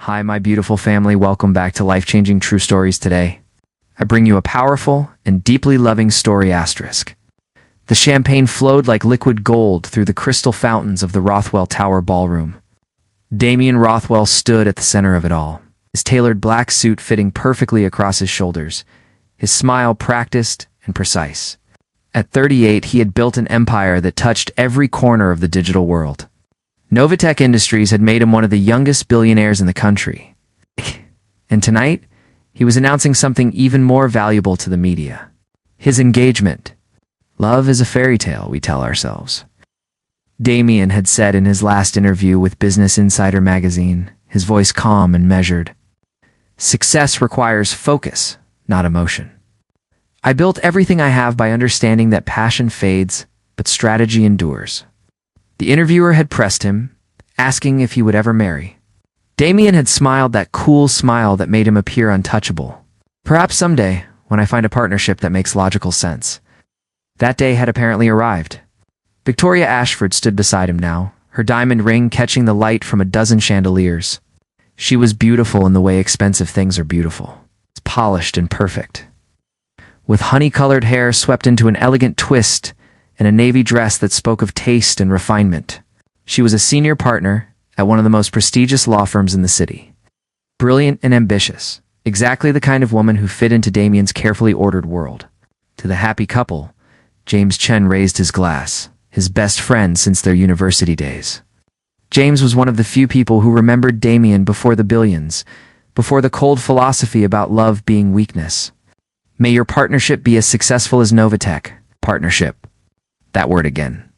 Hi, my beautiful family. Welcome back to Life-Changing True Stories today. I bring you a powerful and deeply loving story asterisk. The champagne flowed like liquid gold through the crystal fountains of the Rothwell Tower ballroom. Damien Rothwell stood at the center of it all, his tailored black suit fitting perfectly across his shoulders, his smile practiced and precise. At 38, he had built an empire that touched every corner of the digital world. Novatech Industries had made him one of the youngest billionaires in the country. And tonight, he was announcing something even more valuable to the media. His engagement. Love is a fairy tale, we tell ourselves. Damien had said in his last interview with Business Insider magazine, his voice calm and measured. Success requires focus, not emotion. I built everything I have by understanding that passion fades, but strategy endures. The interviewer had pressed him, asking if he would ever marry. Damien had smiled that cool smile that made him appear untouchable. Perhaps someday, when I find a partnership that makes logical sense. That day had apparently arrived. Victoria Ashford stood beside him now, her diamond ring catching the light from a dozen chandeliers. She was beautiful in the way expensive things are beautiful. It's polished and perfect. With honey-colored hair swept into an elegant twist and a navy dress that spoke of taste and refinement. She was a senior partner at one of the most prestigious law firms in the city. Brilliant and ambitious, exactly the kind of woman who fit into Damien's carefully ordered world. To the happy couple, James Chen raised his glass, his best friend since their university days. James was one of the few people who remembered Damien before the billions, before the cold philosophy about love being weakness. May your partnership be as successful as Novatech. Partnership. That word again.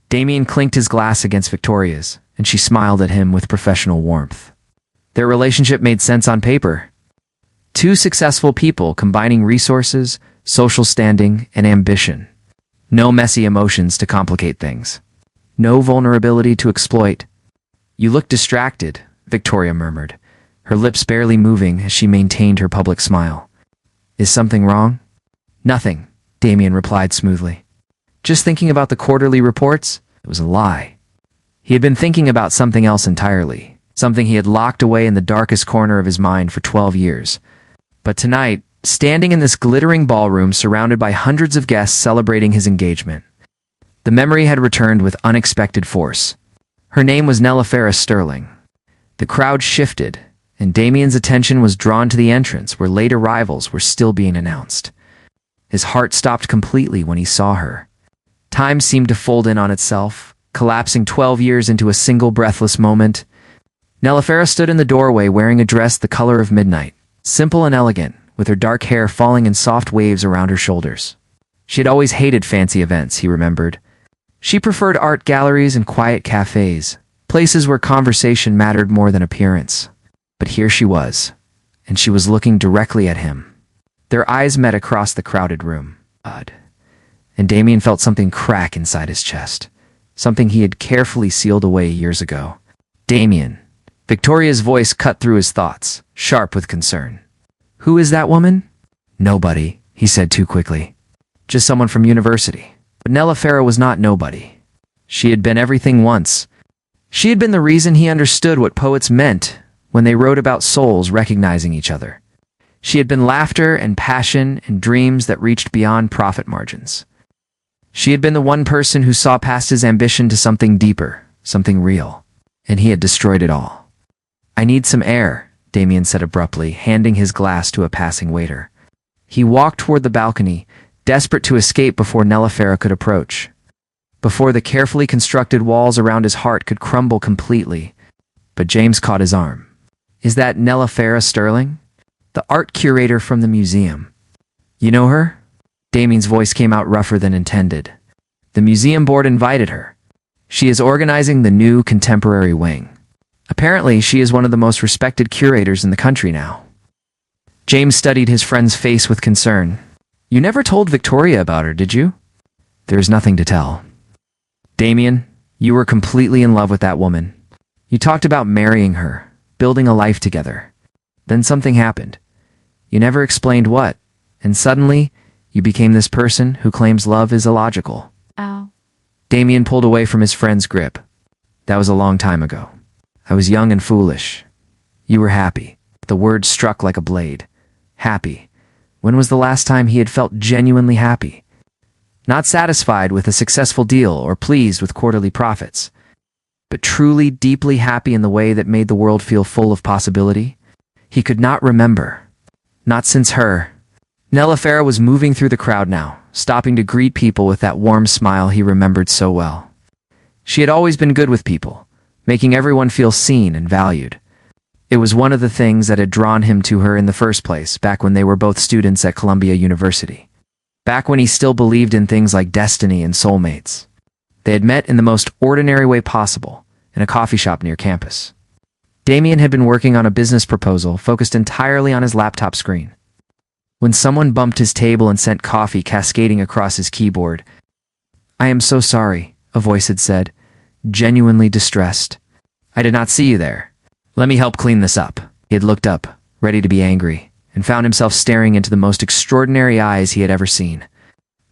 Damien clinked his glass against Victoria's, and she smiled at him with professional warmth. Their relationship made sense on paper. Two successful people combining resources, social standing, and ambition. No messy emotions to complicate things. No vulnerability to exploit. You look distracted, Victoria murmured, her lips barely moving as she maintained her public smile. Is something wrong? Nothing, Damien replied smoothly. Just thinking about the quarterly reports? It was a lie. He had been thinking about something else entirely, something he had locked away in the darkest corner of his mind for 12 years. But tonight, standing in this glittering ballroom surrounded by hundreds of guests celebrating his engagement, the memory had returned with unexpected force. Her name was Nella Sterling. The crowd shifted, and Damien's attention was drawn to the entrance where late arrivals were still being announced. His heart stopped completely when he saw her. Time seemed to fold in on itself, collapsing 12 years into a single breathless moment. Nella stood in the doorway wearing a dress the color of midnight, simple and elegant, with her dark hair falling in soft waves around her shoulders. She had always hated fancy events, he remembered. She preferred art galleries and quiet cafes, places where conversation mattered more than appearance. But here she was, and she was looking directly at him. Their eyes met across the crowded room. Odd. And Damien felt something crack inside his chest, something he had carefully sealed away years ago. Damien. Victoria's voice cut through his thoughts, sharp with concern. Who is that woman? Nobody, he said too quickly. Just someone from university. But Nella was not nobody. She had been everything once. She had been the reason he understood what poets meant when they wrote about souls recognizing each other. She had been laughter and passion and dreams that reached beyond profit margins. She had been the one person who saw past his ambition to something deeper, something real, and he had destroyed it all. I need some air, Damien said abruptly, handing his glass to a passing waiter. He walked toward the balcony, desperate to escape before Nella could approach, before the carefully constructed walls around his heart could crumble completely. But James caught his arm. Is that Nella Sterling? The art curator from the museum. You know her? Damien's voice came out rougher than intended. The museum board invited her. She is organizing the new contemporary wing. Apparently, she is one of the most respected curators in the country now. James studied his friend's face with concern. You never told Victoria about her, did you? There is nothing to tell. Damien, you were completely in love with that woman. You talked about marrying her, building a life together. Then something happened. You never explained what, and suddenly, you became this person who claims love is illogical. Ow. Damien pulled away from his friend's grip. That was a long time ago. I was young and foolish. You were happy. The word struck like a blade. Happy. When was the last time he had felt genuinely happy? Not satisfied with a successful deal or pleased with quarterly profits, but truly, deeply happy in the way that made the world feel full of possibility? He could not remember. Not since her. Nella Farah was moving through the crowd now, stopping to greet people with that warm smile he remembered so well. She had always been good with people, making everyone feel seen and valued. It was one of the things that had drawn him to her in the first place, back when they were both students at Columbia University. Back when he still believed in things like destiny and soulmates. They had met in the most ordinary way possible, in a coffee shop near campus. Damien had been working on a business proposal focused entirely on his laptop screen. When someone bumped his table and sent coffee cascading across his keyboard, "I am so sorry," a voice had said, genuinely distressed. "I did not see you there. Let me help clean this up." He had looked up, ready to be angry, and found himself staring into the most extraordinary eyes he had ever seen.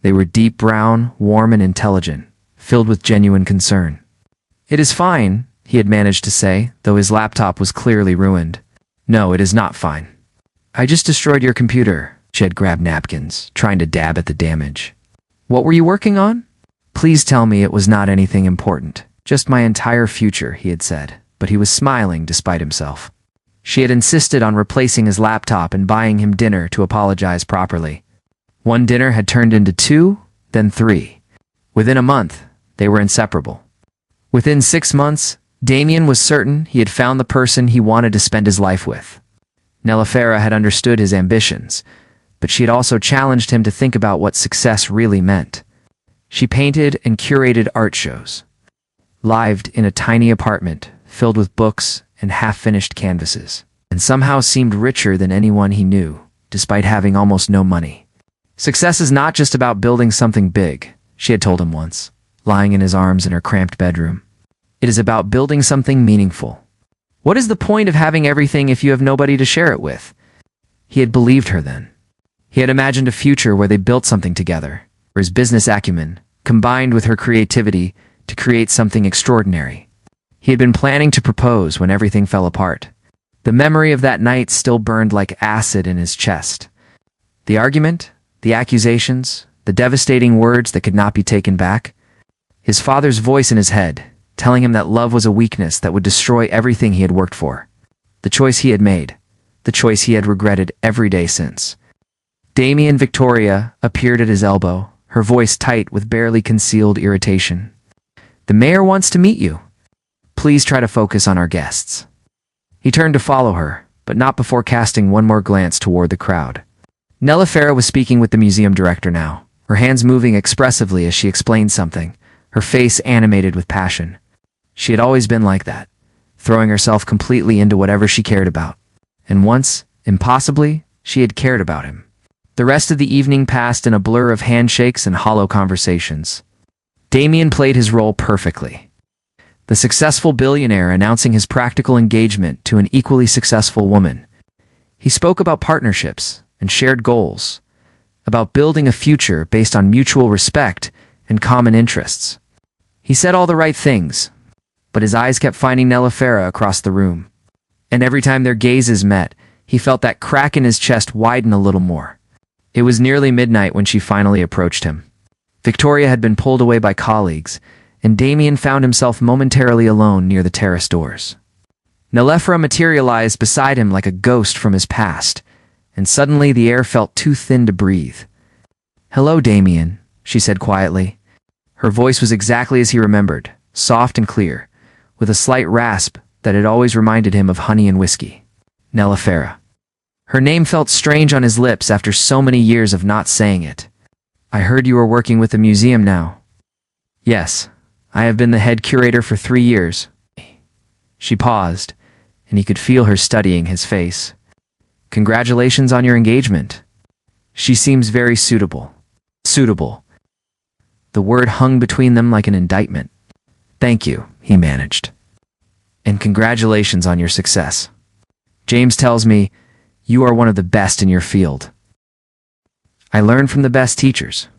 They were deep brown, warm and intelligent, filled with genuine concern. "It is fine," he had managed to say, though his laptop was clearly ruined. "No, it is not fine. I just destroyed your computer." She had grabbed napkins, trying to dab at the damage. "What were you working on?" "Please tell me it was not anything important. Just my entire future," he had said, but he was smiling despite himself. She had insisted on replacing his laptop and buying him dinner to apologize properly. One dinner had turned into 2, then 3. Within a month, they were inseparable. Within 6 months, Damien was certain he had found the person he wanted to spend his life with. Nella Farah had understood his ambitions, but she had also challenged him to think about what success really meant. She painted and curated art shows, lived in a tiny apartment filled with books and half-finished canvases, and somehow seemed richer than anyone he knew, despite having almost no money. "Success is not just about building something big," she had told him once, lying in his arms in her cramped bedroom. "It is about building something meaningful. What is the point of having everything if you have nobody to share it with?" He had believed her then. He had imagined a future where they built something together, where his business acumen, combined with her creativity, to create something extraordinary. He had been planning to propose when everything fell apart. The memory of that night still burned like acid in his chest. The argument, the accusations, the devastating words that could not be taken back. His father's voice in his head, telling him that love was a weakness that would destroy everything he had worked for. The choice he had made, the choice he had regretted every day since. Damien Victoria appeared at his elbow, her voice tight with barely concealed irritation. "The mayor wants to meet you. Please try to focus on our guests." He turned to follow her, but not before casting one more glance toward the crowd. Nella Farah was speaking with the museum director now, her hands moving expressively as she explained something, her face animated with passion. She had always been like that, throwing herself completely into whatever she cared about. And once, impossibly, she had cared about him. The rest of the evening passed in a blur of handshakes and hollow conversations. Damien played his role perfectly. The successful billionaire announcing his practical engagement to an equally successful woman. He spoke about partnerships and shared goals, about building a future based on mutual respect and common interests. He said all the right things, but his eyes kept finding Nella Farah across the room. And every time their gazes met, he felt that crack in his chest widen a little more. It was nearly midnight when she finally approached him. Victoria had been pulled away by colleagues, and Damien found himself momentarily alone near the terrace doors. Nella Farah materialized beside him like a ghost from his past, and suddenly the air felt too thin to breathe. "Hello, Damien," she said quietly. Her voice was exactly as he remembered, soft and clear, with a slight rasp that had always reminded him of honey and whiskey. Nella Farah. Her name felt strange on his lips after so many years of not saying it. "I heard you were working with the museum now." "Yes, I have been the head curator for 3 years. She paused, and he could feel her studying his face. "Congratulations on your engagement. She seems very suitable." Suitable. The word hung between them like an indictment. "Thank you," he managed. "And congratulations on your success. James tells me you are one of the best in your field." "I learned from the best teachers."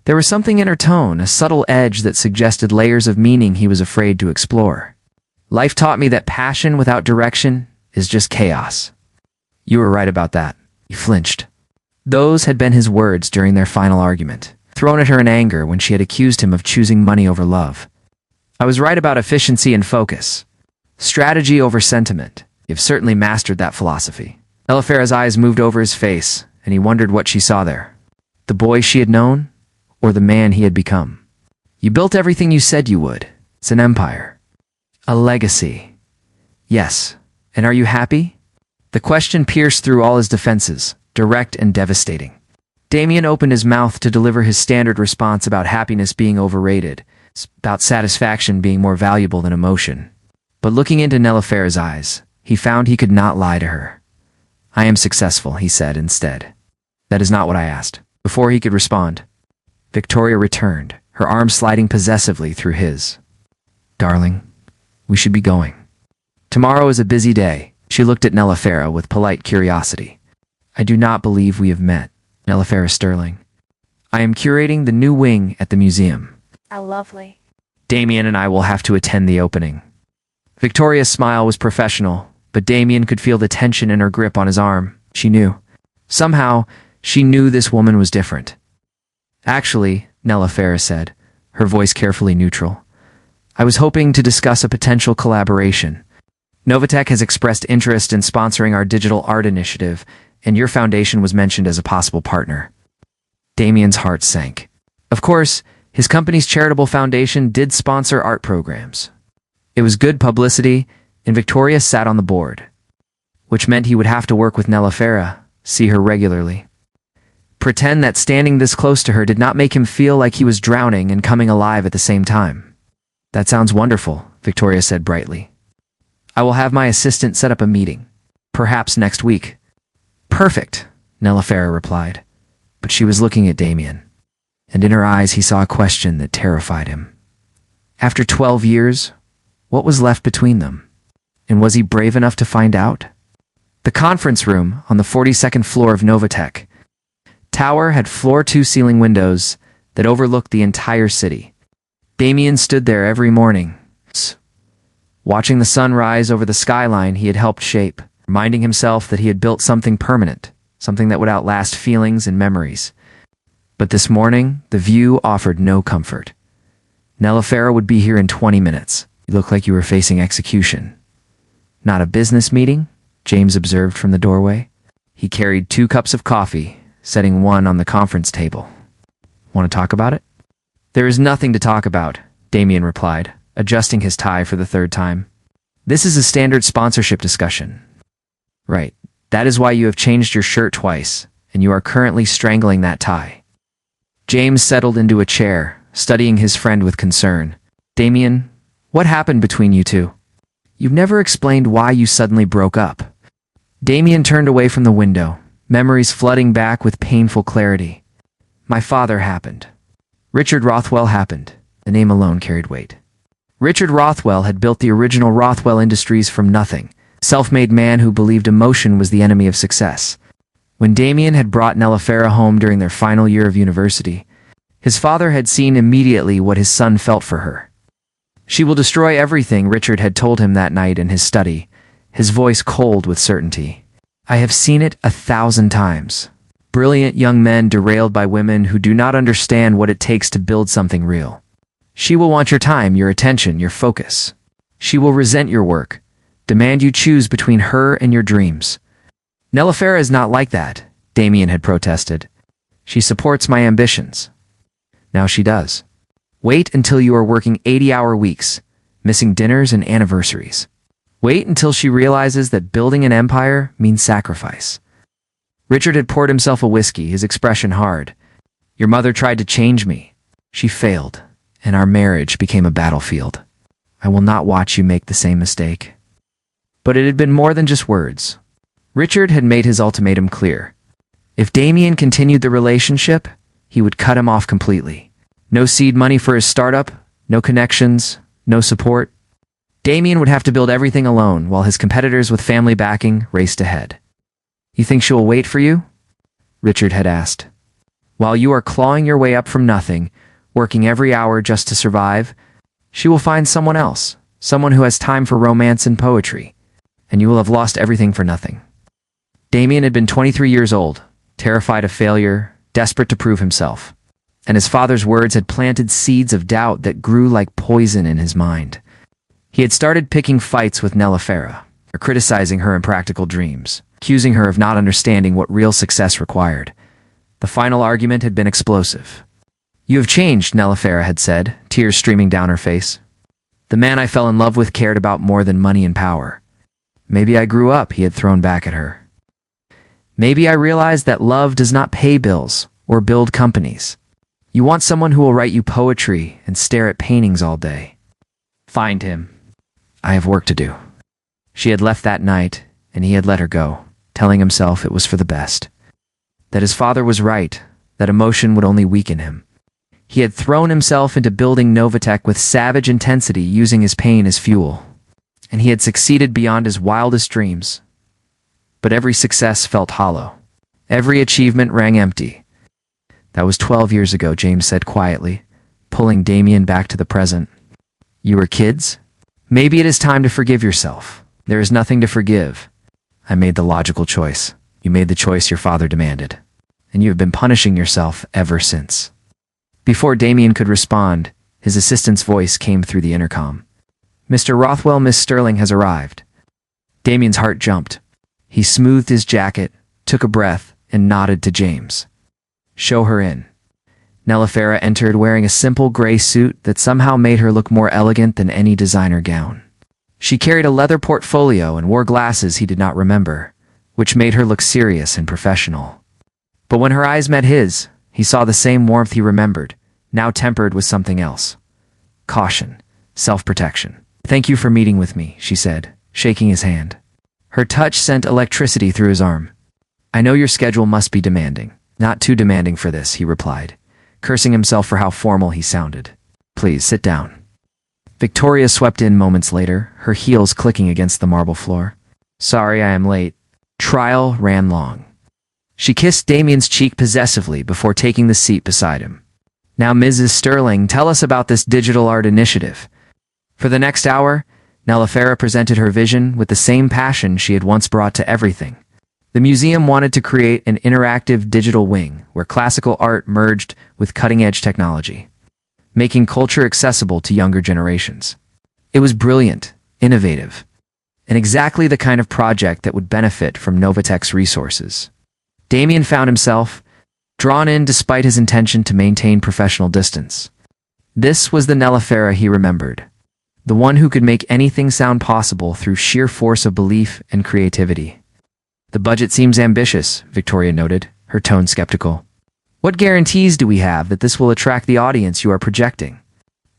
There was something in her tone, a subtle edge that suggested layers of meaning he was afraid to explore. "Life taught me that passion without direction is just chaos. You were right about that. He flinched. Those had been his words during their final argument, thrown at her in anger when she had accused him of choosing money over love. I was right about efficiency and focus. Strategy over sentiment. You've certainly mastered that philosophy. Nelifera's eyes moved over his face, and he wondered what she saw there. The boy she had known, or the man he had become? You built everything you said you would. It's an empire. A legacy. Yes. And are you happy? The question pierced through all his defenses, direct and devastating. Damien opened his mouth to deliver his standard response about happiness being overrated, about satisfaction being more valuable than emotion. But looking into Nelifera's eyes, he found he could not lie to her. I am successful, he said instead. That is not what I asked. Before he could respond, Victoria returned, her arm sliding possessively through his. Darling, we should be going. Tomorrow is a busy day. She looked at Nelifera with polite curiosity. I do not believe we have met, Nelifera Sterling. I am curating the new wing at the museum. How lovely. Damien and I will have to attend the opening. Victoria's smile was professional, but Damien could feel the tension in her grip on his arm. She knew. Somehow, she knew this woman was different. Actually, Nelifera said, her voice carefully neutral, I was hoping to discuss a potential collaboration. Novatech has expressed interest in sponsoring our digital art initiative, and your foundation was mentioned as a possible partner. Damien's heart sank. Of course, his company's charitable foundation did sponsor art programs. It was good publicity, and Victoria sat on the board, which meant he would have to work with Nelifera, see her regularly. Pretend that standing this close to her did not make him feel like he was drowning and coming alive at the same time. That sounds wonderful, Victoria said brightly. I will have my assistant set up a meeting. Perhaps next week. Perfect, Nelifera replied. But she was looking at Damien, and in her eyes he saw a question that terrified him. After 12 years, what was left between them? And was he brave enough to find out? The conference room on the 42nd floor of Novatech Tower had floor-to-ceiling windows that overlooked the entire city. Damien stood there every morning, watching the sun rise over the skyline he had helped shape, reminding himself that he had built something permanent, something that would outlast feelings and memories. But this morning, the view offered no comfort. Nelifera would be here in 20 minutes. You look like you were facing execution. Not a business meeting? James observed from the doorway. He carried 2 cups of coffee, setting one on the conference table. Want to talk about it? There is nothing to talk about, Damien replied, adjusting his tie for the 3rd time. This is a standard sponsorship discussion. Right. That is why you have changed your shirt twice, and you are currently strangling that tie. James settled into a chair, studying his friend with concern. Damien, what happened between you two? You've never explained why you suddenly broke up. Damien turned away from the window, memories flooding back with painful clarity. My father happened. Richard Rothwell happened. The name alone carried weight. Richard Rothwell had built the original Rothwell Industries from nothing, self-made man who believed emotion was the enemy of success. When Damien had brought Nelifera home during their final year of university, his father had seen immediately what his son felt for her. She will destroy everything, Richard had told him that night in his study, his voice cold with certainty. I have seen it 1,000 times. Brilliant young men derailed by women who do not understand what it takes to build something real. She will want your time, your attention, your focus. She will resent your work, demand you choose between her and your dreams. Nelifera is not like that, Damien had protested. She supports my ambitions. Now she does. Wait until you are working 80-hour weeks, missing dinners and anniversaries. Wait until she realizes that building an empire means sacrifice. Richard had poured himself a whiskey, his expression hard. Your mother tried to change me. She failed, and our marriage became a battlefield. I will not watch you make the same mistake. But it had been more than just words. Richard had made his ultimatum clear. If Damien continued the relationship, he would cut him off completely. No seed money for his startup, no connections, no support. Damien would have to build everything alone while his competitors with family backing raced ahead. You think she will wait for you? Richard had asked. While you are clawing your way up from nothing, working every hour just to survive, she will find someone else, someone who has time for romance and poetry. and you will have lost everything for nothing. Damien had been 23 years old, terrified of failure, desperate to prove himself, and his father's words had planted seeds of doubt that grew like poison in his mind. He had started picking fights with Nelefera, or criticizing her impractical dreams, accusing her of not understanding what real success required. The final argument had been explosive. "You have changed," Nelefera had said, tears streaming down her face. "The man I fell in love with cared about more than money and power. Maybe I grew up," he had thrown back at her. "Maybe I realized that love does not pay bills or build companies. You want someone who will write you poetry and stare at paintings all day. Find him. I have work to do." She had left that night, and he had let her go, telling himself it was for the best. That his father was right, that emotion would only weaken him. He had thrown himself into building Novatech with savage intensity, using his pain as fuel. And he had succeeded beyond his wildest dreams. But every success felt hollow. Every achievement rang empty. "That was 12 years ago," James said quietly, pulling Damien back to the present. "You were kids? Maybe it is time to forgive yourself. There is nothing to forgive. I made the logical choice. You made the choice your father demanded. And you have been punishing yourself ever since." Before Damien could respond, his assistant's voice came through the intercom. "Mr. Rothwell, Miss Sterling has arrived." Damien's heart jumped. He smoothed his jacket, took a breath, and nodded to James. "Show her in." Nelefera entered wearing a simple gray suit that somehow made her look more elegant than any designer gown. She carried a leather portfolio and wore glasses he did not remember, which made her look serious and professional. But when her eyes met his, he saw the same warmth he remembered, now tempered with something else. Caution, self-protection. "Thank you for meeting with me," she said, shaking his hand. Her touch sent electricity through his arm. "I know your schedule must be demanding. Not too demanding for this," he replied, cursing himself for how formal he sounded. "Please, sit down." Victoria swept in moments later, her heels clicking against the marble floor. "Sorry I am late. Trial ran long." She kissed Damien's cheek possessively before taking the seat beside him. "Now, Mrs. Sterling, tell us about this digital art initiative." For the next hour, Nelefera presented her vision with the same passion she had once brought to everything. The museum wanted to create an interactive digital wing where classical art merged with cutting-edge technology, making culture accessible to younger generations. It was brilliant, innovative, and exactly the kind of project that would benefit from Novatech's resources. Damien found himself drawn in despite his intention to maintain professional distance. This was the Nelefera he remembered, the one who could make anything sound possible through sheer force of belief and creativity. "The budget seems ambitious," Victoria noted, her tone skeptical. "What guarantees do we have that this will attract the audience you are projecting?"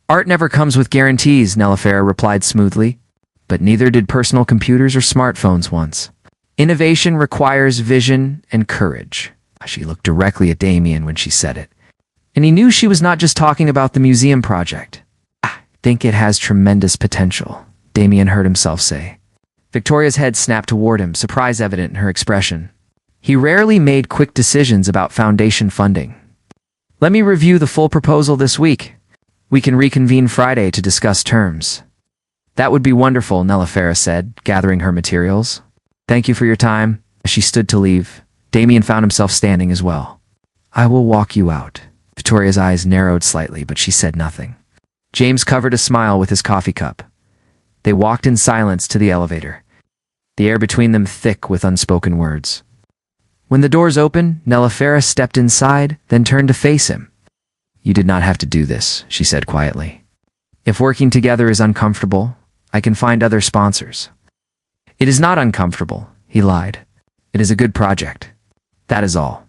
"Art never comes with guarantees," Nelefera replied smoothly. "But neither did personal computers or smartphones once. Innovation requires vision and courage." She looked directly at Damien when she said it, and he knew she was not just talking about the museum project. "I think it has tremendous potential," Damien heard himself say. Victoria's head snapped toward him, surprise evident in her expression. He rarely made quick decisions about foundation funding. "Let me review the full proposal this week. We can reconvene Friday to discuss terms." "That would be wonderful," Nelefera said, gathering her materials. "Thank you for your time." As she stood to leave, Damien found himself standing as well. "I will walk you out." Victoria's eyes narrowed slightly, but she said nothing. James covered a smile with his coffee cup. They walked in silence to the elevator, the air between them thick with unspoken words. When the doors opened, Nelefera stepped inside, then turned to face him. "You did not have to do this," she said quietly. "If working together is uncomfortable, I can find other sponsors." "It is not uncomfortable," he lied. "It is a good project. That is all."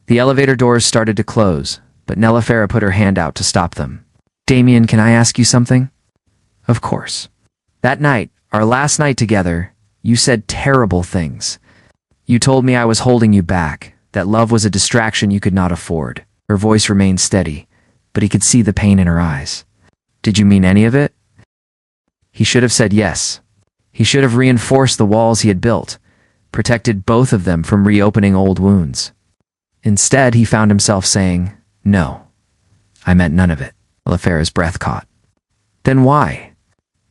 The elevator doors started to close, but Nelefera put her hand out to stop them. "Damien, can I ask you something?" "Of course." "That night, our last night together, you said terrible things. You told me I was holding you back, that love was a distraction you could not afford." Her voice remained steady, but he could see the pain in her eyes. "Did you mean any of it?" He should have said yes. He should have reinforced the walls he had built, protected both of them from reopening old wounds. Instead, he found himself saying, "No, I meant none of it." Nelefera's breath caught. "Then why?"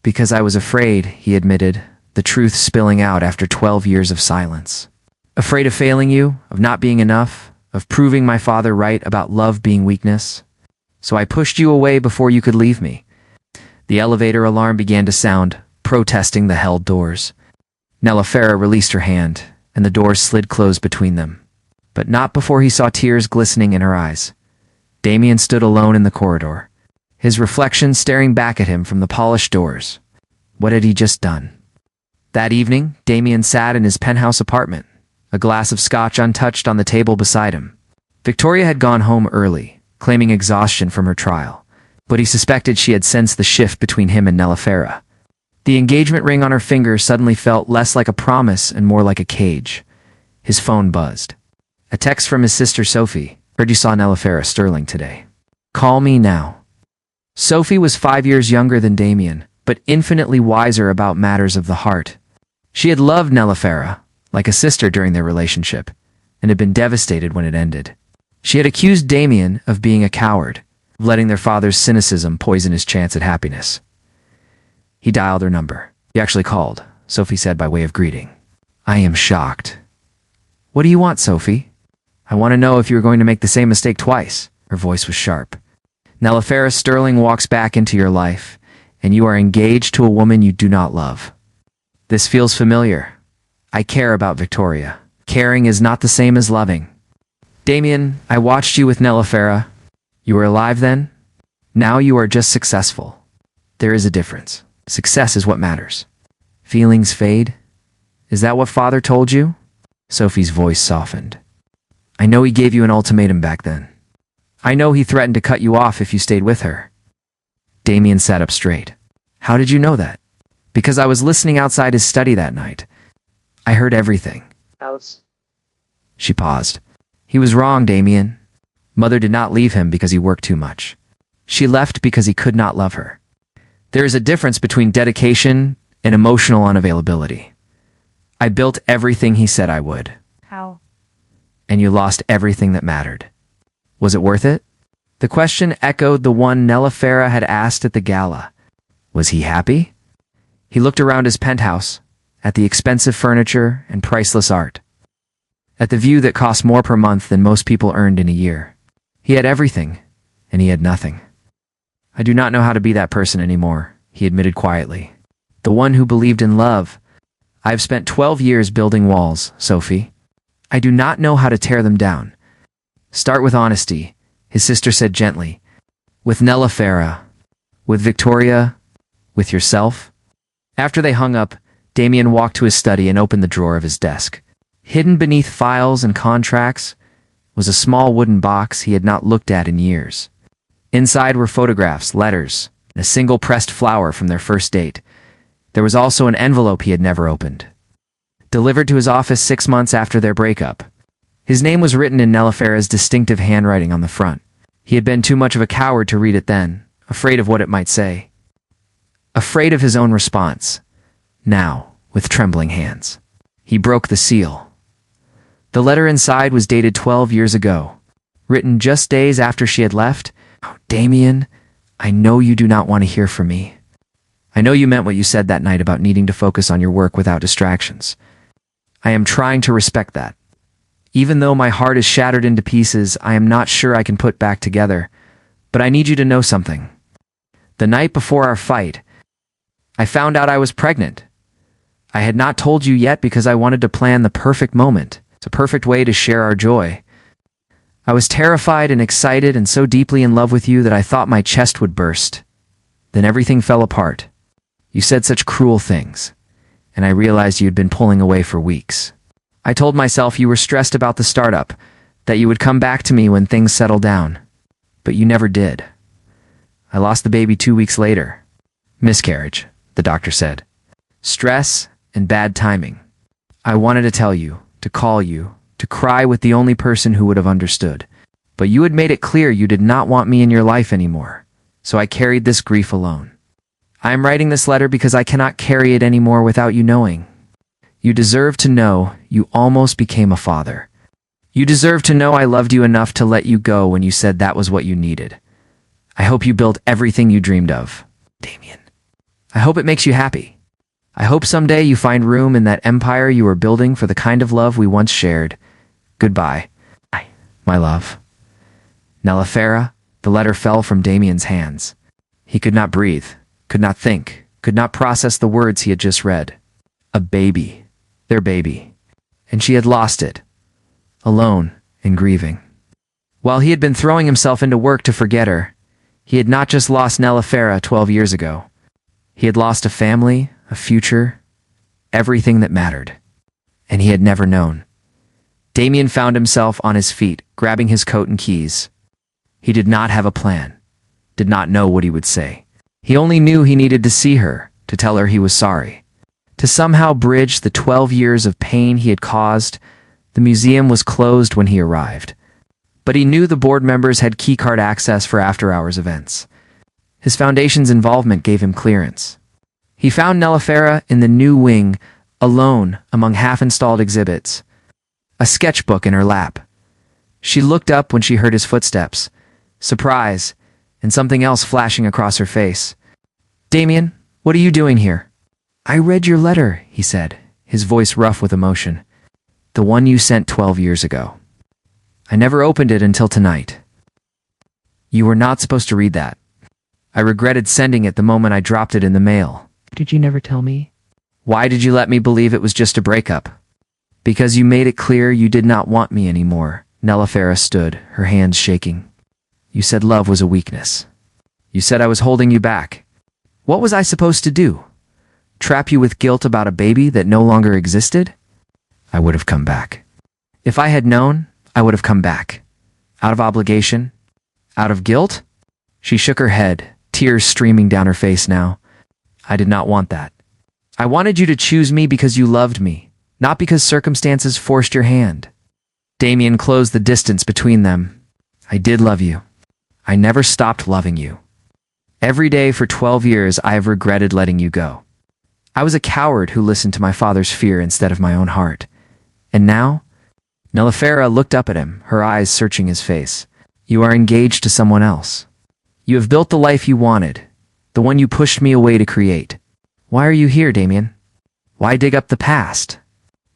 "Because I was afraid," he admitted, the the truth spilling out after 12 years of silence. Afraid of failing you, of not being enough, of proving my father right about love being weakness. So I pushed you away before you could leave me. The elevator alarm began to sound, protesting the held doors. Nelefera released her hand, and the doors slid closed between them. But not before he saw tears glistening in her eyes. Damien stood alone in the corridor, his reflection staring back at him from the polished doors. What had he just done? That evening, Damien sat in his penthouse apartment, a glass of scotch untouched on the table beside him. Victoria had gone home early, claiming exhaustion from her trial, but he suspected she had sensed the shift between him and Nelefera. The engagement ring on her finger suddenly felt less like a promise and more like a cage. His phone buzzed. A text from his sister Sophie. Heard you saw Nelefera Sterling today. Call me now. Sophie was 5 years younger than Damien, but infinitely wiser about matters of the heart. She had loved Nelefera, like a sister during their relationship, and had been devastated when it ended. She had accused Damien of being a coward, of letting their father's cynicism poison his chance at happiness. He dialed her number. He actually called, Sophie said by way of greeting. I am shocked. What do you want, Sophie? I want to know if you are going to make the same mistake twice. Her voice was sharp. Nelefera Sterling walks back into your life, and you are engaged to a woman you do not love. This feels familiar. I care about Victoria. Caring is not the same as loving. Damien, I watched you with Nelefera. You were alive then? Now you are just successful. There is a difference. Success is what matters. Feelings fade? Is that what father told you? Sophie's voice softened. I know he gave you an ultimatum back then. I know he threatened to cut you off if you stayed with her. Damien sat up straight. How did you know that? Because I was listening outside his study that night. I heard everything. Alice. She paused. He was wrong, Damien. Mother did not leave him because he worked too much. She left because he could not love her. There is a difference between dedication and emotional unavailability. I built everything he said I would. How? And you lost everything that mattered. Was it worth it? The question echoed the one Nelefera had asked at the gala. Was he happy? He looked around his penthouse, at the expensive furniture and priceless art, at the view that cost more per month than most people earned in a year. He had everything, and he had nothing. I do not know how to be that person anymore, he admitted quietly. The one who believed in love. I have spent 12 years building walls, Sophie. I do not know how to tear them down. Start with honesty, his sister said gently. With Nelefera, with Victoria, with yourself. After they hung up, Damien walked to his study and opened the drawer of his desk. Hidden beneath files and contracts was a small wooden box he had not looked at in years. Inside were photographs, letters, and a single pressed flower from their first date. There was also an envelope he had never opened. Delivered to his office 6 months after their breakup. His name was written in Nelefera's distinctive handwriting on the front. He had been too much of a coward to read it then, afraid of what it might say. Afraid of his own response. Now, with trembling hands, he broke the seal. The letter inside was dated 12 years ago, written just days after she had left. Oh, Damien, I know you do not want to hear from me. I know you meant what you said that night about needing to focus on your work without distractions. I am trying to respect that. Even though my heart is shattered into pieces, I am not sure I can put back together. But I need you to know something. The night before our fight, I found out I was pregnant. I had not told you yet because I wanted to plan the perfect moment. It's a perfect way to share our joy. I was terrified and excited and so deeply in love with you that I thought my chest would burst. Then everything fell apart. You said such cruel things, and I realized you had been pulling away for weeks. I told myself you were stressed about the startup, that you would come back to me when things settled down. But you never did. I lost the baby 2 weeks later. Miscarriage, the doctor said. Stress and bad timing. I wanted to tell you, to call you, to cry with the only person who would have understood. But you had made it clear you did not want me in your life anymore, so I carried this grief alone. I am writing this letter because I cannot carry it anymore without you knowing. You deserve to know you almost became a father. You deserve to know I loved you enough to let you go when you said that was what you needed. I hope you built everything you dreamed of, Damien. I hope it makes you happy. I hope someday you find room in that empire you are building for the kind of love we once shared. Goodbye, my love. Nelefera, the letter fell from Damien's hands. He could not breathe, could not think, could not process the words he had just read. A baby, their baby. And she had lost it, alone and grieving. While he had been throwing himself into work to forget her, he had not just lost Nelefera 12 years ago. He had lost a family, a future, everything that mattered. And he had never known. Damien found himself on his feet, grabbing his coat and keys. He did not have a plan, did not know what he would say. He only knew he needed to see her, to tell her he was sorry. To somehow bridge the 12 years of pain he had caused. The museum was closed when he arrived. But he knew the board members had keycard access for after-hours events. His foundation's involvement gave him clearance. He found Nelefera in the new wing, alone among half-installed exhibits. A sketchbook in her lap. She looked up when she heard his footsteps, surprise, and something else flashing across her face. "Damien, what are you doing here?" "I read your letter," he said, his voice rough with emotion. "The one you sent 12 years ago. I never opened it until tonight." "You were not supposed to read that. I regretted sending it the moment I dropped it in the mail." "Did you never tell me?" "Why did you let me believe it was just a breakup?" "Because you made it clear you did not want me anymore." Nelefera stood, her hands shaking. "You said love was a weakness. You said I was holding you back. What was I supposed to do? Trap you with guilt about a baby that no longer existed?" "I would have come back. If I had known, I would have come back. Out of obligation? Out of guilt?" She shook her head, tears streaming down her face now. "I did not want that. I wanted you to choose me because you loved me, not because circumstances forced your hand." Damien closed the distance between them. "I did love you. I never stopped loving you. Every day for 12 years I have regretted letting you go. I was a coward who listened to my father's fear instead of my own heart. And now?" Nelefera looked up at him, her eyes searching his face. "You are engaged to someone else. You have built the life you wanted, the one you pushed me away to create. Why are you here, Damien? Why dig up the past?"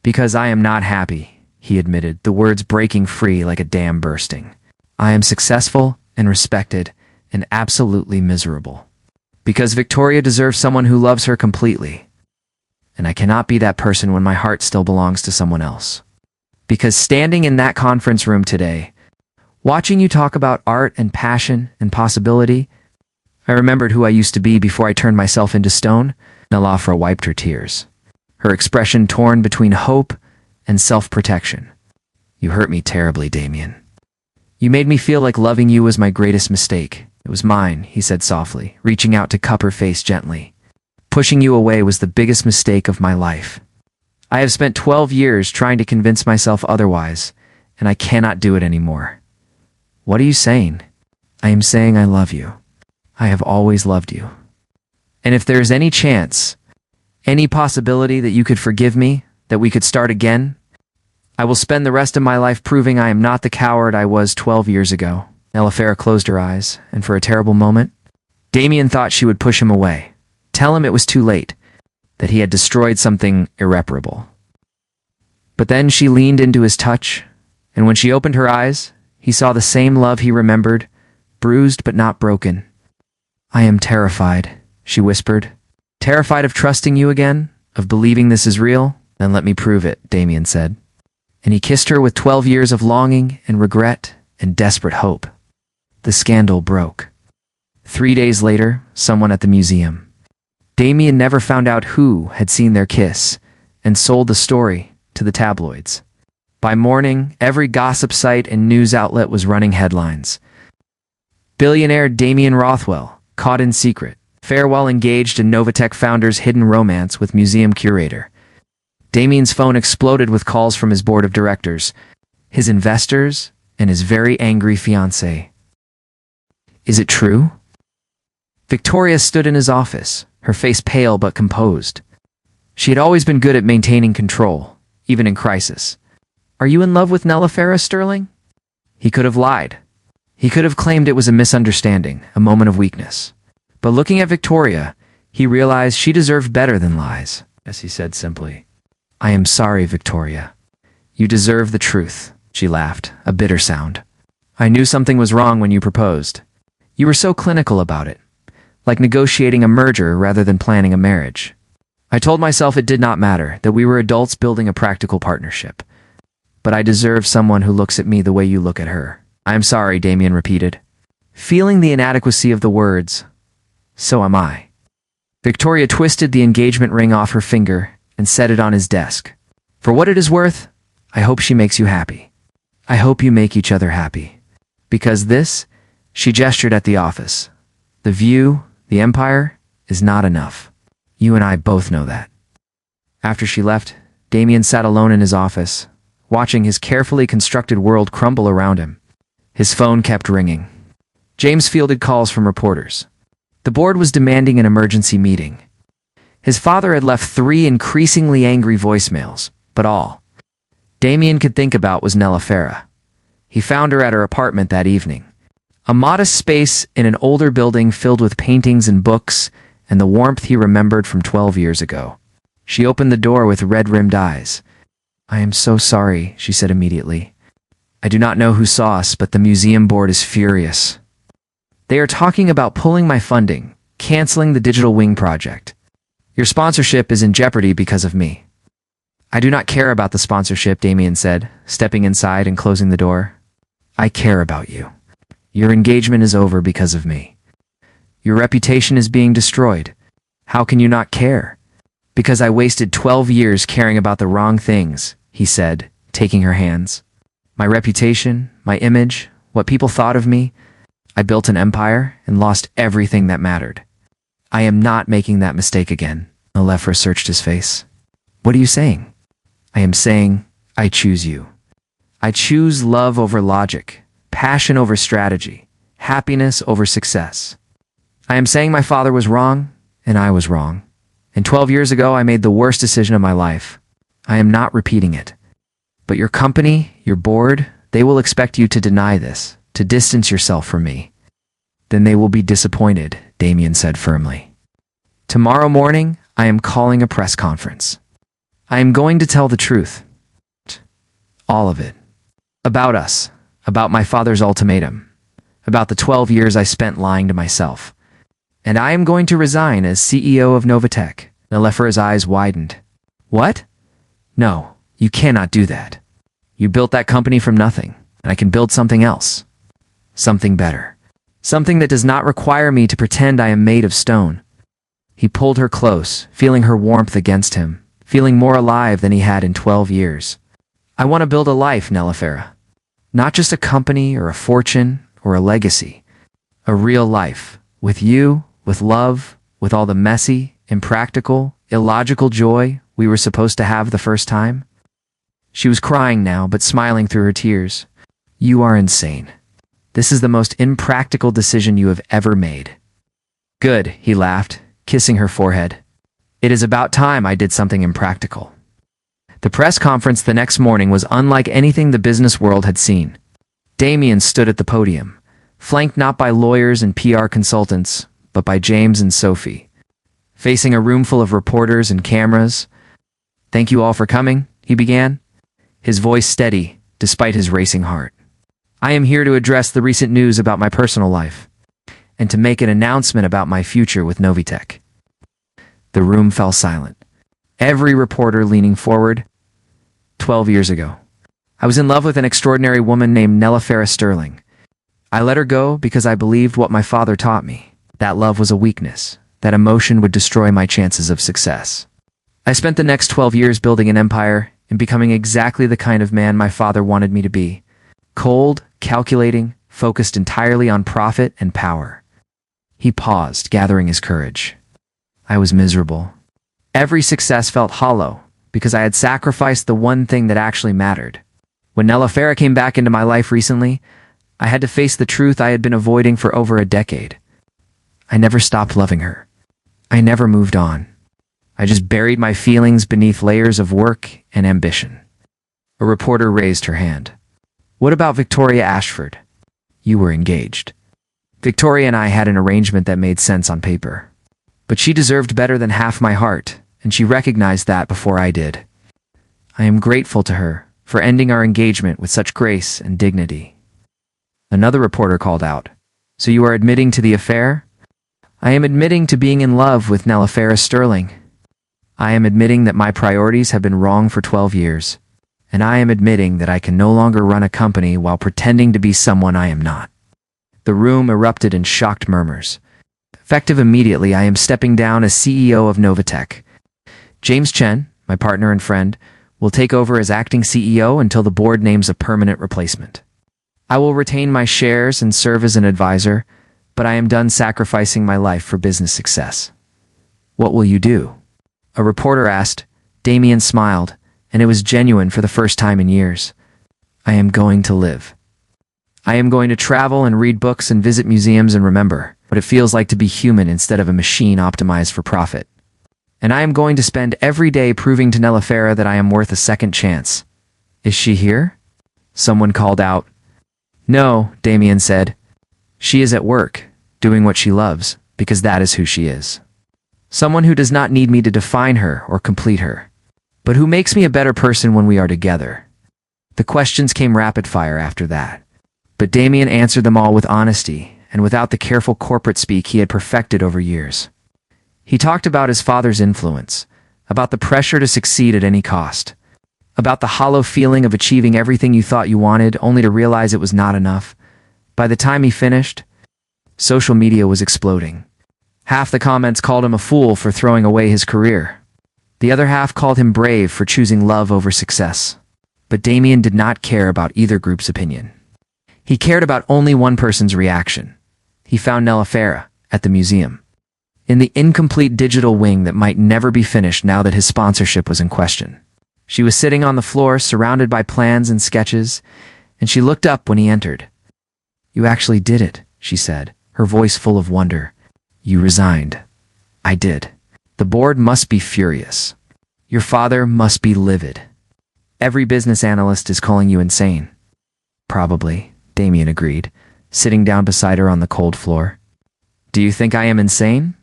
"Because I am not happy," he admitted, the words breaking free like a dam bursting. "I am successful and respected and absolutely miserable. Because Victoria deserves someone who loves her completely. And I cannot be that person when my heart still belongs to someone else. Because standing in that conference room today, watching you talk about art and passion and possibility, I remembered who I used to be before I turned myself into stone." Nelefera wiped her tears, her expression torn between hope and self-protection. "You hurt me terribly, Damien. You made me feel like loving you was my greatest mistake. It was mine," he said softly, reaching out to cup her face gently. "Pushing you away was the biggest mistake of my life. I have spent 12 years trying to convince myself otherwise, and I cannot do it anymore." "What are you saying?" "I am saying I love you. I have always loved you. And if there is any chance, any possibility that you could forgive me, that we could start again, I will spend the rest of my life proving I am not the coward I was 12 years ago." Nelefera closed her eyes, and for a terrible moment, Damien thought she would push him away, tell him it was too late, that he had destroyed something irreparable. But then she leaned into his touch, and when she opened her eyes, he saw the same love he remembered, bruised but not broken. "I am terrified," she whispered. "Terrified of trusting you again, of believing this is real?" "Then let me prove it," Damien said. And he kissed her with 12 years of longing and regret and desperate hope. The scandal broke. 3 days later, someone at the museum. Damien never found out who had seen their kiss and sold the story to the tabloids. By morning, every gossip site and news outlet was running headlines. Billionaire Damien Rothwell, caught in secret, farewell engaged in Novatech founder's hidden romance with museum curator. Damien's phone exploded with calls from his board of directors, his investors, and his very angry fiancée. "Is it true?" Victoria stood in his office, her face pale but composed. She had always been good at maintaining control, even in crisis. "Are you in love with Nelefera, Sterling?" He could have lied. He could have claimed it was a misunderstanding, a moment of weakness. But looking at Victoria, He realized she deserved better than lies, as he said simply, "I am sorry, Victoria. You deserve the truth," she laughed, a bitter sound. "I knew something was wrong when you proposed. You were so clinical about it, like negotiating a merger rather than planning a marriage. I told myself it did not matter, that we were adults building a practical partnership. But I deserve someone who looks at me the way you look at her." "I am sorry," Damien repeated, feeling the inadequacy of the words. "So am I." Victoria twisted the engagement ring off her finger and set it on his desk. "For what it is worth, I hope she makes you happy. I hope you make each other happy. Because this," she gestured at the office, "the view, the empire, is not enough. You and I both know that." After she left, Damien sat alone in his office, watching his carefully constructed world crumble around him. His phone kept ringing. James fielded calls from reporters. The board was demanding an emergency meeting. His father had left 3 increasingly angry voicemails, but all Damien could think about was Nella. He found her at her apartment that evening. A modest space in an older building filled with paintings and books and the warmth he remembered from 12 years ago. She opened the door with red-rimmed eyes. "I am so sorry," she said immediately. "I do not know who saw us, but the museum board is furious. They are talking about pulling my funding, canceling the Digital Wing project. Your sponsorship is in jeopardy because of me." "I do not care about the sponsorship," Damien said, stepping inside and closing the door. "I care about you. Your engagement is over because of me. Your reputation is being destroyed. How can you not care?" "Because I wasted 12 years caring about the wrong things," he said, taking her hands. "My reputation, my image, what people thought of me. I built an empire and lost everything that mattered. I am not making that mistake again." Nella searched his face. "What are you saying?" "I am saying, I choose you. I choose love over logic, passion over strategy, happiness over success. I am saying my father was wrong, and I was wrong. And 12 years ago, I made the worst decision of my life. I am not repeating it. But your company, your board, they will expect you to deny this, to distance yourself from me." "Then they will be disappointed," Damien said firmly. "Tomorrow morning, I am calling a press conference. I am going to tell the truth. All of it. About us, about my father's ultimatum, about the 12 years I spent lying to myself. And I am going to resign as CEO of Novatech." Nelefer's eyes widened. "What? No, you cannot do that. You built that company from nothing, and I can build something else. Something better. Something that does not require me to pretend I am made of stone." He pulled her close, feeling her warmth against him, feeling more alive than he had in 12 years. "I want to build a life, Nelefer. Not just a company or a fortune or a legacy. A real life, with you, with love, with all the messy, impractical, illogical joy we were supposed to have the first time." She was crying now, but smiling through her tears. "You are insane. This is the most impractical decision you have ever made." "Good," he laughed, kissing her forehead. "It is about time I did something impractical." The press conference the next morning was unlike anything the business world had seen. Damien stood at the podium, flanked not by lawyers and PR consultants, but by James and Sophie. Facing a room full of reporters and cameras, "Thank you all for coming," he began, his voice steady despite his racing heart. "I am here to address the recent news about my personal life, and to make an announcement about my future with Novatech." The room fell silent. Every reporter leaning forward. 12 years ago, I was in love with an extraordinary woman named Nella Sterling. I let her go because I believed what my father taught me. That love was a weakness. That emotion would destroy my chances of success. I spent the next 12 years building an empire and becoming exactly the kind of man my father wanted me to be. Cold, calculating, focused entirely on profit and power. He paused, gathering his courage. I was miserable. Every success felt hollow because I had sacrificed the one thing that actually mattered. When Nella came back into my life recently, I had to face the truth I had been avoiding for over a decade. I never stopped loving her. I never moved on. I just buried my feelings beneath layers of work and ambition. A reporter raised her hand. "What about Victoria Ashford?" "You were engaged." "Victoria and I had an arrangement that made sense on paper. But she deserved better than half my heart, and she recognized that before I did. I am grateful to her for ending our engagement with such grace and dignity. Another reporter called out, "So you are admitting to the affair?" "I am admitting to being in love with Nelefera Sterling. I am admitting that my priorities have been wrong for 12 years. And I am admitting that I can no longer run a company while pretending to be someone I am not." The room erupted in shocked murmurs. Effective immediately, I am stepping down as CEO of Novatech. James Chen, my partner and friend, will take over as acting CEO until the board names a permanent replacement. I will retain my shares and serve as an advisor, but I am done sacrificing my life for business success. "What will you do?" a reporter asked. Damien smiled, and it was genuine for the first time in years. "I am going to live. I am going to travel and read books and visit museums and remember what it feels like to be human instead of a machine optimized for profit. And I am going to spend every day proving to Nelefera that I am worth a second chance." "Is she here?" someone called out. "No," Damien said. "She is at work, doing what she loves, because that is who she is. Someone who does not need me to define her or complete her, but who makes me a better person when we are together." The questions came rapid fire after that, but Damien answered them all with honesty and without the careful corporate speak he had perfected over years. He talked about his father's influence, about the pressure to succeed at any cost, about the hollow feeling of achieving everything you thought you wanted only to realize it was not enough. By the time he finished, social media was exploding. Half the comments called him a fool for throwing away his career. The other half called him brave for choosing love over success. But Damien did not care about either group's opinion. He cared about only one person's reaction. He found Nelefera at the museum, in the incomplete digital wing that might never be finished now that his sponsorship was in question. She was sitting on the floor surrounded by plans and sketches, and she looked up when he entered. "You actually did it," she said, her voice full of wonder. "You resigned." "I did. The board must be furious. Your father must be livid. Every business analyst is calling you insane." "Probably," Damien agreed, sitting down beside her on the cold floor. "Do you think I am insane?"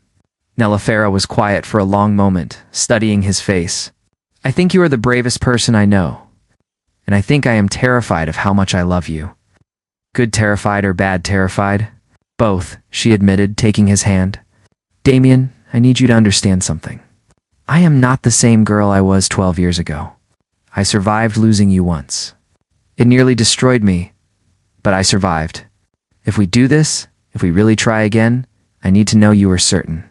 Nelefera was quiet for a long moment, studying his face. "I think you are the bravest person I know. And I think I am terrified of how much I love you." "Good terrified or bad terrified?" "Both," she admitted, taking his hand. "Damien, I need you to understand something. I am not the same girl I was 12 years ago. I survived losing you once. It nearly destroyed me, but I survived. If we do this, if we really try again, I need to know you are certain.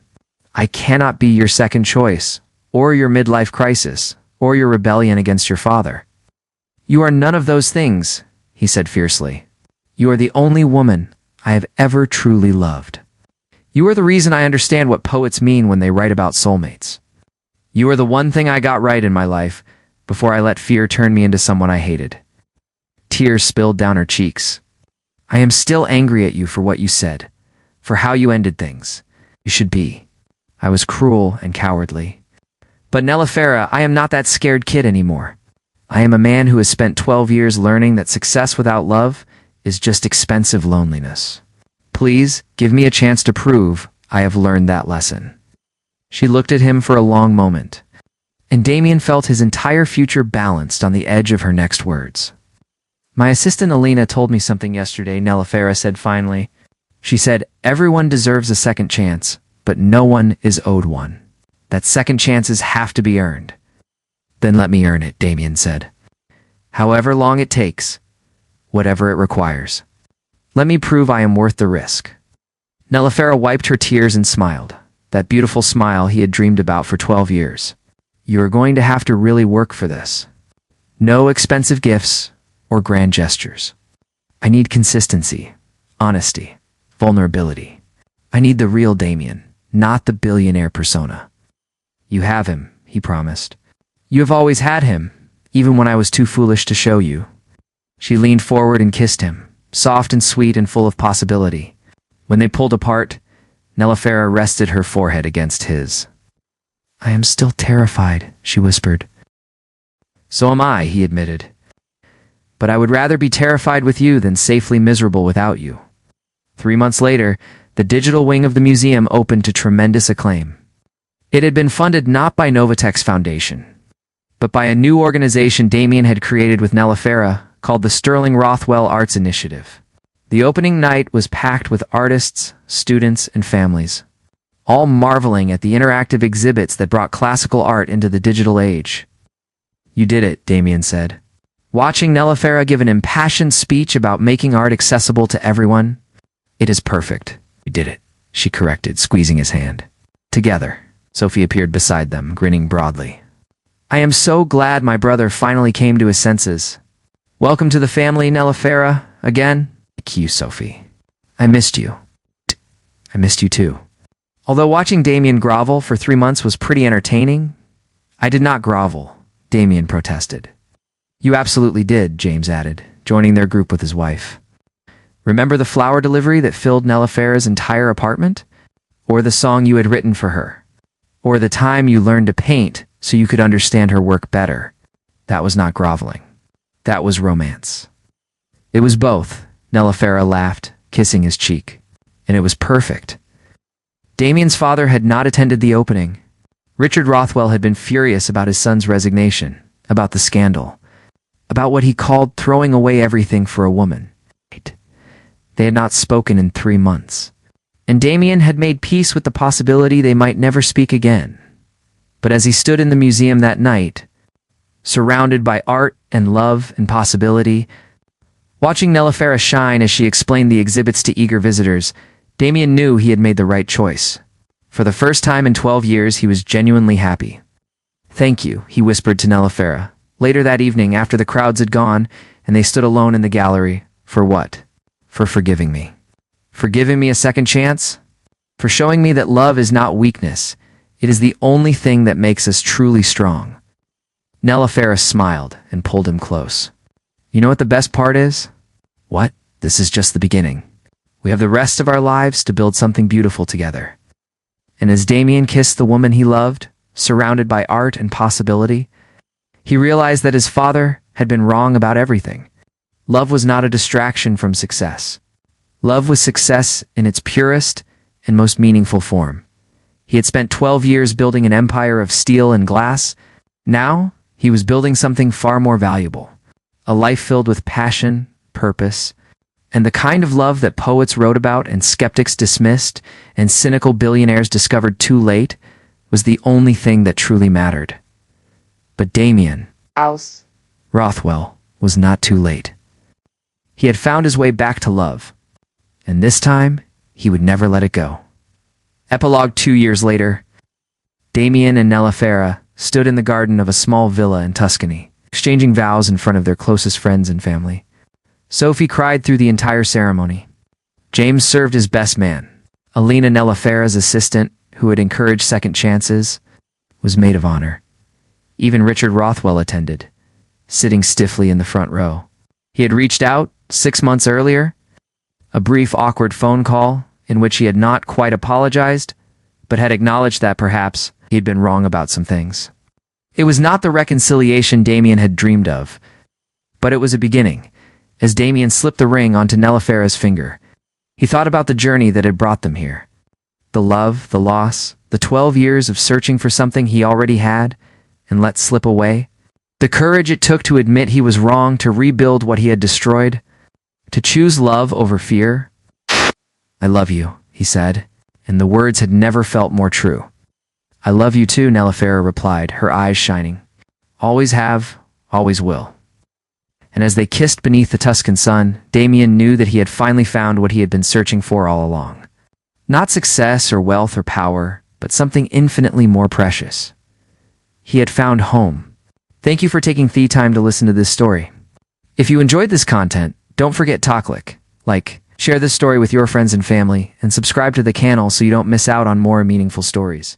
I cannot be your second choice, or your midlife crisis, or your rebellion against your father. You are none of those things," he said fiercely. "You are the only woman I have ever truly loved. You are the reason I understand what poets mean when they write about soulmates. You are the one thing I got right in my life before I let fear turn me into someone I hated." Tears spilled down her cheeks. "I am still angry at you for what you said, for how you ended things. You should be. I was cruel and cowardly. But Nelefera, I am not that scared kid anymore. I am a man who has spent 12 years learning that success without love is just expensive loneliness. Please give me a chance to prove I have learned that lesson." She looked at him for a long moment, and Damien felt his entire future balanced on the edge of her next words. "My assistant Alina told me something yesterday," Nelefera said finally. "She said, everyone deserves a second chance, but no one is owed one. That second chances have to be earned." "Then let me earn it," Damien said. "However long it takes, whatever it requires. Let me prove I am worth the risk." Nelefera wiped her tears and smiled, that beautiful smile he had dreamed about for 12 years. "You are going to have to really work for this. No expensive gifts or grand gestures. I need consistency, honesty, vulnerability. I need the real Damien, not the billionaire persona." "You have him," he promised. "You have always had him, even when I was too foolish to show you." She leaned forward and kissed him, soft and sweet and full of possibility. When they pulled apart, Nelefera rested her forehead against his. "I am still terrified," she whispered. "So am I," he admitted. "But I would rather be terrified with you than safely miserable without you." 3 months later, the digital wing of the museum opened to tremendous acclaim. It had been funded not by Novatech's foundation, but by a new organization Damien had created with Nelefera called the Sterling Rothwell Arts Initiative. The opening night was packed with artists, students, and families, all marveling at the interactive exhibits that brought classical art into the digital age. "You did it," Damien said, watching Nelefera give an impassioned speech about making art accessible to everyone. "It is perfect. You did it," she corrected, squeezing his hand. Together, Sophie appeared beside them, grinning broadly. "I am so glad my brother finally came to his senses. Welcome to the family, Nelefera, again." "Thank you, Sophie. I missed you." "I missed you too." Although watching Damien grovel for 3 months was pretty entertaining, "I did not grovel," Damien protested. "You absolutely did," James added, joining their group with his wife. "Remember the flower delivery that filled Nelefera's entire apartment? Or the song you had written for her? Or the time you learned to paint so you could understand her work better? That was not groveling. That was romance." "It was both," Nelefera laughed, kissing his cheek. "And it was perfect." Damien's father had not attended the opening. Richard Rothwell had been furious about his son's resignation, about the scandal, about what he called throwing away everything for a woman. They had not spoken in 3 months, and Damien had made peace with the possibility they might never speak again. But as he stood in the museum that night, surrounded by art and love and possibility, watching Nelefera shine as she explained the exhibits to eager visitors, Damien knew he had made the right choice. For the first time in 12 years, he was genuinely happy. "Thank you," he whispered to Nelefera, later that evening after the crowds had gone and they stood alone in the gallery. "For what?" "For forgiving me. For giving me a second chance. For showing me that love is not weakness. It is the only thing that makes us truly strong." Nelefera smiled and pulled him close. "You know what the best part is?" "What?" "This is just the beginning. We have the rest of our lives to build something beautiful together." And as Damien kissed the woman he loved, surrounded by art and possibility, he realized that his father had been wrong about everything. Love was not a distraction from success. Love was success in its purest and most meaningful form. He had spent 12 years building an empire of steel and glass. Now, he was building something far more valuable. A life filled with passion, purpose, and the kind of love that poets wrote about and skeptics dismissed and cynical billionaires discovered too late was the only thing that truly mattered. But Damien Rothwell was not too late. He had found his way back to love, and this time he would never let it go. Epilogue 2 years later, Damien and Nelefera stood in the garden of a small villa in Tuscany, exchanging vows in front of their closest friends and family. Sophie cried through the entire ceremony. James served as best man. Alina, Nelefera's assistant, who had encouraged second chances, was maid of honor. Even Richard Rothwell attended, sitting stiffly in the front row. He had reached out 6 months earlier, a brief awkward phone call in which he had not quite apologized, but had acknowledged that perhaps he had been wrong about some things. It was not the reconciliation Damien had dreamed of, but it was a beginning. As Damien slipped the ring onto Nelefera's finger, he thought about the journey that had brought them here. The love, the loss, the 12 years of searching for something he already had and let slip away. The courage it took to admit he was wrong, to rebuild what he had destroyed, to choose love over fear. "I love you," he said, and the words had never felt more true. "I love you too," Nelefera replied, her eyes shining. "Always have, always will." And as they kissed beneath the Tuscan sun, Damien knew that he had finally found what he had been searching for all along. Not success or wealth or power, but something infinitely more precious. He had found home. Thank you for taking the time to listen to this story. If you enjoyed this content, don't forget to share this story with your friends and family, and subscribe to the channel so you don't miss out on more meaningful stories.